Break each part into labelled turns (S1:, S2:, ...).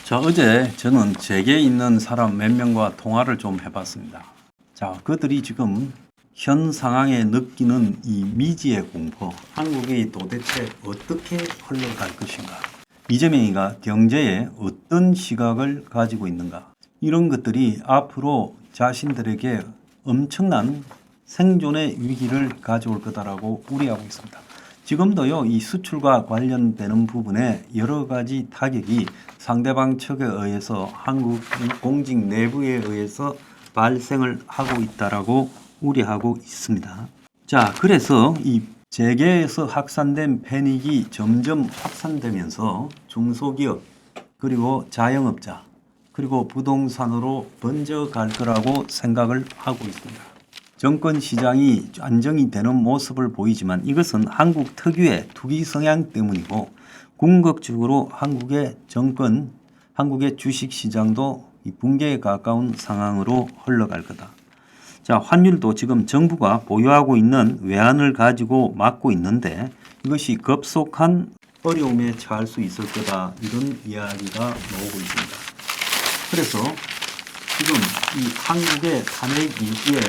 S1: 자, 어제 저는 재계에 있는 사람 몇 명과 통화를 좀 해봤습니다. 자, 그들이 지금 현 상황에 느끼는 이 미지의 공포, 한국이 도대체 어떻게 흘러갈 것인가? 이재명이가 경제에 어떤 시각을 가지고 있는가? 이런 것들이 앞으로 자신들에게 엄청난 생존의 위기를 가져올 거다라고 우려하고 있습니다. 지금도요, 이 수출과 관련되는 부분에 여러 가지 타격이 상대방 측에 의해서 한국 공직 내부에 의해서 발생을 하고 있다라고 우려하고 있습니다. 자, 그래서 이 재계에서 확산된 패닉이 점점 확산되면서 중소기업 그리고 자영업자 그리고 부동산으로 번져갈 거라고 생각을 하고 있습니다. 정권 시장이 안정이 되는 모습을 보이지만 이것은 한국 특유의 투기 성향 때문이고 궁극적으로 한국의 정권, 한국의 주식 시장도 붕괴에 가까운 상황으로 흘러갈 거다. 자, 환율도 지금 정부가 보유하고 있는 외환을 가지고 막고 있는데 이것이 급속한 어려움에 처할 수 있을 거다. 이런 이야기가 나오고 있습니다. 그래서 지금 이 한국의 탄핵 이후에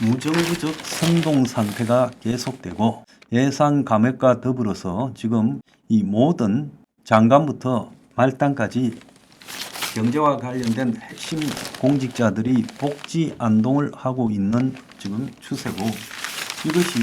S1: 무정부적 선동 상태가 계속되고 예산 감액과 더불어서 지금 이 모든 장관부터 말단까지 경제와 관련된 핵심 공직자들이 복지 안동을 하고 있는 지금 추세고 이것이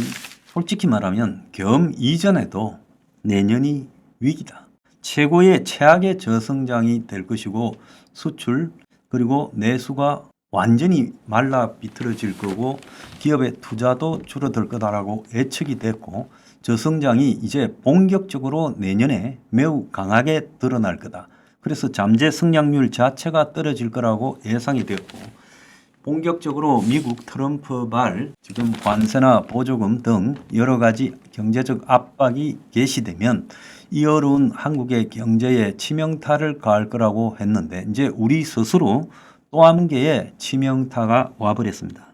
S1: 솔직히 말하면 겸 이전에도 내년이 위기다. 최고의 최악의 저성장이 될 것이고 수출 그리고 내수가 완전히 말라 비틀어질 거고 기업의 투자도 줄어들 거다라고 예측이 됐고 저성장이 이제 본격적으로 내년에 매우 강하게 드러날 거다. 그래서 잠재 성장률 자체가 떨어질 거라고 예상이 됐고 본격적으로 미국 트럼프발 지금 관세나 보조금 등 여러 가지 경제적 압박이 개시되면 이 어려운 한국의 경제에 치명타를 가할 거라고 했는데 이제 우리 스스로 또 한 개의 치명타가 와버렸습니다.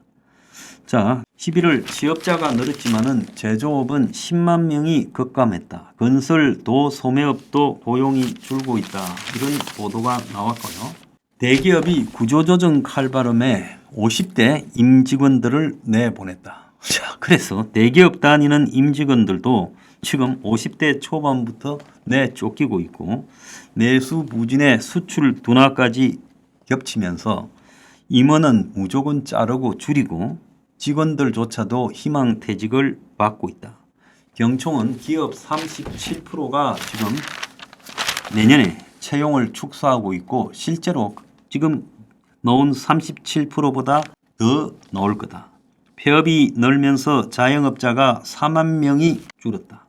S1: 자, 11월 취업자가 늘었지만은 제조업은 10만 명이 급감했다. 건설, 도, 소매업도 고용이 줄고 있다. 이런 보도가 나왔고요. 대기업이 구조조정 칼바람에 50대 임직원들을 내보냈다. 자, 그래서 대기업 다니는 임직원들도 지금 50대 초반부터 내쫓기고 있고 내수 부진에 수출 둔화까지 겹치면서 임원은 무조건 자르고 줄이고 직원들조차도 희망퇴직을 받고 있다. 경총은 기업 37%가 지금 내년에 채용을 축소하고 있고 실제로 지금 나온 37%보다 더 나올 거다. 폐업이 늘면서 자영업자가 4만 명이 줄었다.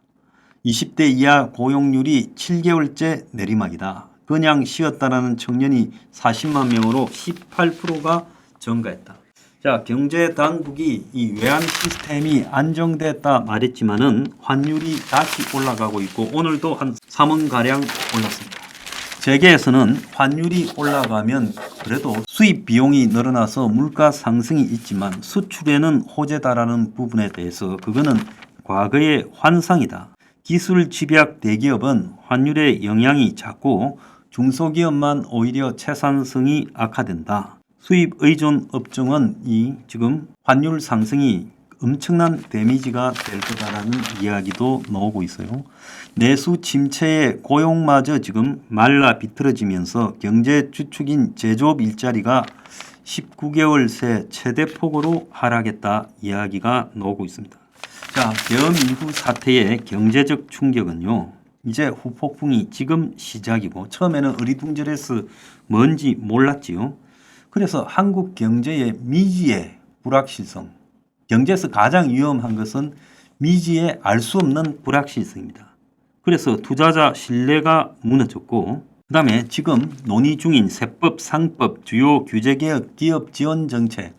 S1: 20대 이하 고용률이 7개월째 내리막이다. 그냥 쉬었다라는 청년이 40만 명으로 18%가 증가했다. 자, 경제 당국이 이 외환 시스템이 안정됐다 말했지만은 환율이 다시 올라가고 있고 오늘도 한 3원가량 올랐습니다. 재계에서는 환율이 올라가면 그래도 수입 비용이 늘어나서 물가 상승이 있지만 수출에는 호재다라는 부분에 대해서 그거는 과거의 환상이다. 기술 집약 대기업은 환율의 영향이 작고 중소기업만 오히려 채산성이 악화된다. 수입 의존 업종은 이 지금 환율 상승이 엄청난 데미지가 될 거다라는 이야기도 나오고 있어요. 내수 침체에 고용마저 지금 말라 비틀어지면서 경제 주축인 제조업 일자리가 19개월 새 최대 폭으로 하락했다 이야기가 나오고 있습니다. 자, 계엄 이후 사태의 경제적 충격은요. 이제 후폭풍이 지금 시작이고 처음에는 어리둥절해서 뭔지 몰랐지요. 그래서 한국 경제의 미지의 불확실성, 경제에서 가장 위험한 것은 미지의 알 수 없는 불확실성입니다. 그래서 투자자 신뢰가 무너졌고 그 다음에 지금 논의 중인 세법, 상법, 주요 규제개혁, 기업 지원 정책,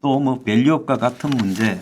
S1: 또 뭐 밸류업과 같은 문제,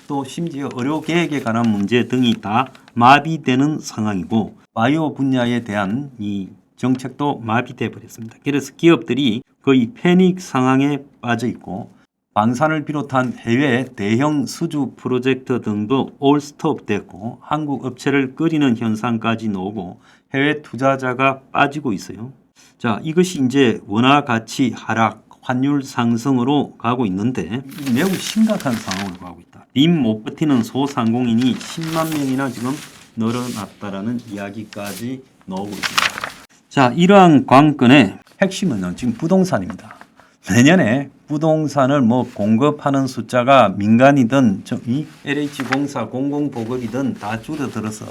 S1: 또 심지어 의료계획에 관한 문제 등이 다 마비되는 상황이고 바이오 분야에 대한 이 정책도 마비돼 버렸습니다. 그래서 기업들이 거의 패닉 상황에 빠져 있고 방산을 비롯한 해외 대형 수주 프로젝트 등도 올 스톱 됐고 한국 업체를 끓이는 현상까지 나오고 해외 투자자가 빠지고 있어요. 자, 이것이 이제 원화 가치 하락, 환율 상승으로 가고 있는데 매우 심각한 상황으로 가고 있다. 빈 못 버티는 소상공인이 10만 명이나 지금 늘어났다라는 이야기까지 나오고 있습니다. 자, 이러한 관건의 핵심은 지금 부동산입니다. 내년에 부동산을 공급하는 숫자가 민간이든 이 LH공사 공공보급이든 다 줄어들어서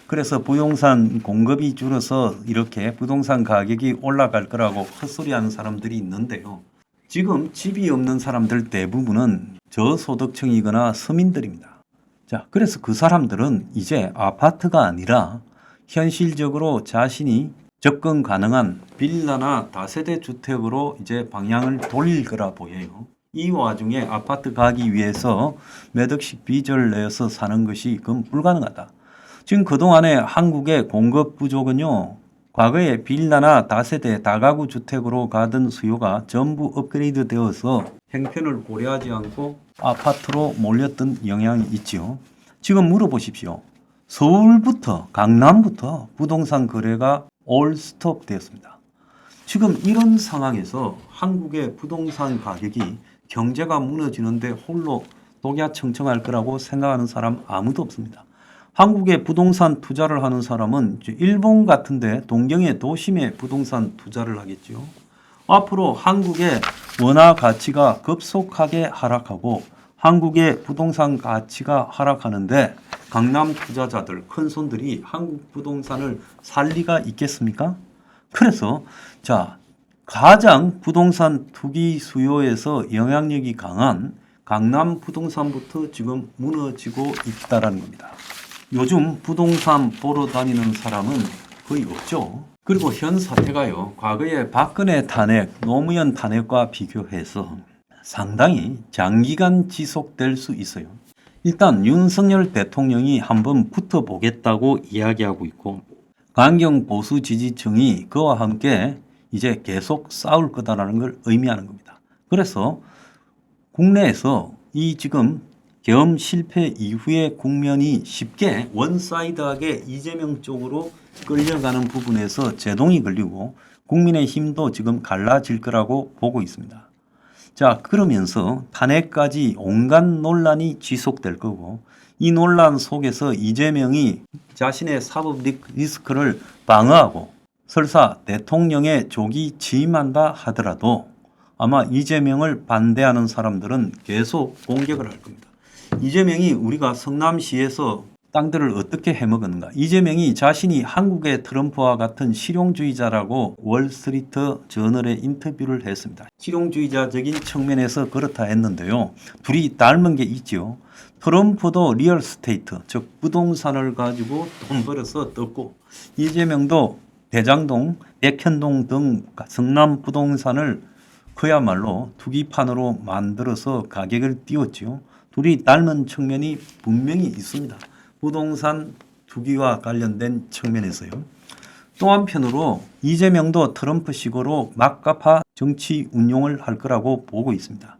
S1: 그래서 부동산 공급이 줄어서 이렇게 부동산 가격이 올라갈 거라고 헛소리하는 사람들이 있는데요. 지금 집이 없는 사람들 대부분은 저소득층이거나 서민들입니다. 자, 그래서 그 사람들은 이제 아파트가 아니라 현실적으로 자신이 접근 가능한 빌라나 다세대 주택으로 이제 방향을 돌릴 거라 보여요. 이 와중에 아파트 가기 위해서 몇 억씩 빚을 내서 사는 것이 그건 불가능하다. 지금 그동안에 한국의 공급 부족은요. 과거에 빌라나 다세대 다가구 주택으로 가던 수요가 전부 업그레이드 되어서 형편을 고려하지 않고 아파트로 몰렸던 영향이 있지요. 지금 물어보십시오. 서울부터 강남부터 부동산 거래가 올 스톱 되었습니다. 지금 이런 상황에서 한국의 부동산 가격이 경제가 무너지는데 홀로 독야청청할 거라고 생각하는 사람 아무도 없습니다. 한국에 부동산 투자를 하는 사람은 일본 같은데 동경의 도심에 부동산 투자를 하겠죠. 앞으로 한국의 원화 가치가 급속하게 하락하고 한국의 부동산 가치가 하락하는데 강남 투자자들, 큰손들이 한국 부동산을 살 리가 있겠습니까? 그래서 가장 부동산 투기 수요에서 영향력이 강한 강남 부동산부터 지금 무너지고 있다는 겁니다. 요즘 부동산 보러 다니는 사람은 거의 없죠. 그리고 현 사태가요. 과거의 박근혜 탄핵, 노무현 탄핵과 비교해서 상당히 장기간 지속될 수 있어요. 일단 윤석열 대통령이 한번 붙어보겠다고 이야기하고 있고 강경 보수 지지층이 그와 함께 이제 계속 싸울 거다라는 걸 의미하는 겁니다. 그래서 국내에서 이 지금 계엄 실패 이후의 국면이 쉽게 원사이드하게 이재명 쪽으로 끌려가는 부분에서 제동이 걸리고 국민의힘도 지금 갈라질 거라고 보고 있습니다. 자, 그러면서 탄핵까지 온갖 논란이 지속될 거고 이 논란 속에서 이재명이 자신의 사법 리스크를 방어하고 설사 대통령의 조기 취임한다 하더라도 아마 이재명을 반대하는 사람들은 계속 공격을 할 겁니다. 이재명이 우리가 성남시에서 땅들을 어떻게 해먹었는가. 이재명이 자신이 한국의 트럼프와 같은 실용주의자라고 월스트리트 저널에 인터뷰를 했습니다. 실용주의자적인 측면에서 그렇다 했는데요. 둘이 닮은 게 있죠. 트럼프도 리얼스테이트, 즉 부동산을 가지고 돈 벌어서 떴고 이재명도 대장동, 백현동 등 성남 부동산을 그야말로 투기판으로 만들어서 가격을 띄웠죠. 둘이 닮은 측면이 분명히 있습니다. 부동산 투기와 관련된 측면에서요. 또 한편으로 이재명도 트럼프식으로 막가파 정치 운용을 할 거라고 보고 있습니다.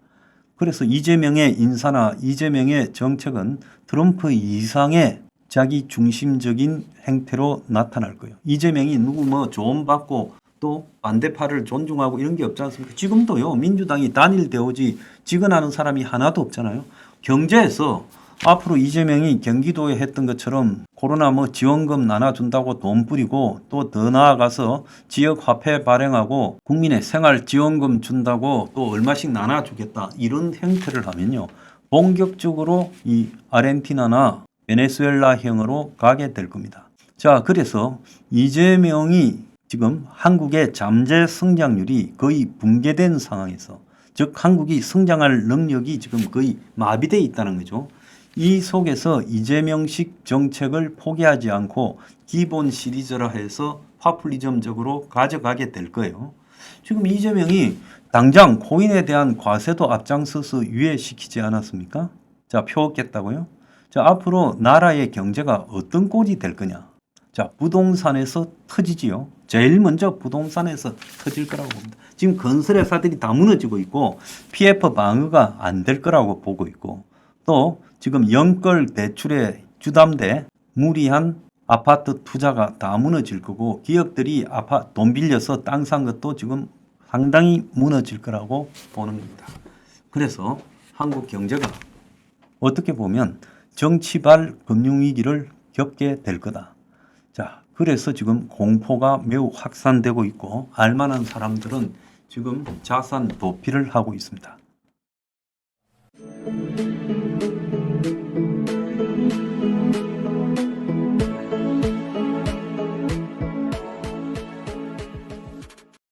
S1: 그래서 이재명의 인사나 이재명의 정책은 트럼프 이상의 자기 중심적인 행태로 나타날 거예요. 이재명이 누구 조언받고 또 반대파를 존중하고 이런 게 없지 않습니까? 지금도요. 민주당이 단일대오지 직언하는 사람이 하나도 없잖아요. 경제에서 앞으로 이재명이 경기도에 했던 것처럼 코로나 지원금 나눠준다고 돈 뿌리고 또 더 나아가서 지역화폐 발행하고 국민의 생활지원금 준다고 또 얼마씩 나눠주겠다 이런 행태를 하면요. 본격적으로 이 아르헨티나나 베네수엘라형으로 가게 될 겁니다. 자, 그래서 이재명이 지금 한국의 잠재 성장률이 거의 붕괴된 상황에서 즉 한국이 성장할 능력이 지금 거의 마비되어 있다는 거죠. 이 속에서 이재명식 정책을 포기하지 않고 기본 시리즈라 해서 파퓰리즘적으로 가져가게 될 거예요. 지금 이재명이 당장 코인에 대한 과세도 앞장서서 유예시키지 않았습니까? 자, 표 얻겠다고요? 자, 앞으로 나라의 경제가 어떤 꼴이 될 거냐? 자, 부동산에서 터지지요. 제일 먼저 부동산에서 터질 거라고 봅니다. 지금 건설회사들이 다 무너지고 있고 PF 방어가 안 될 거라고 보고 있고 또 지금 연끌 대출에 주담대 무리한 아파트 투자가 다 무너질 거고 기업들이 돈 빌려서 땅 산 것도 지금 상당히 무너질 거라고 보는 겁니다. 그래서 한국 경제가 어떻게 보면 정치발 금융위기를 겪게 될 거다. 자, 그래서 지금 공포가 매우 확산되고 있고 알만한 사람들은 지금 자산 도피를 하고 있습니다.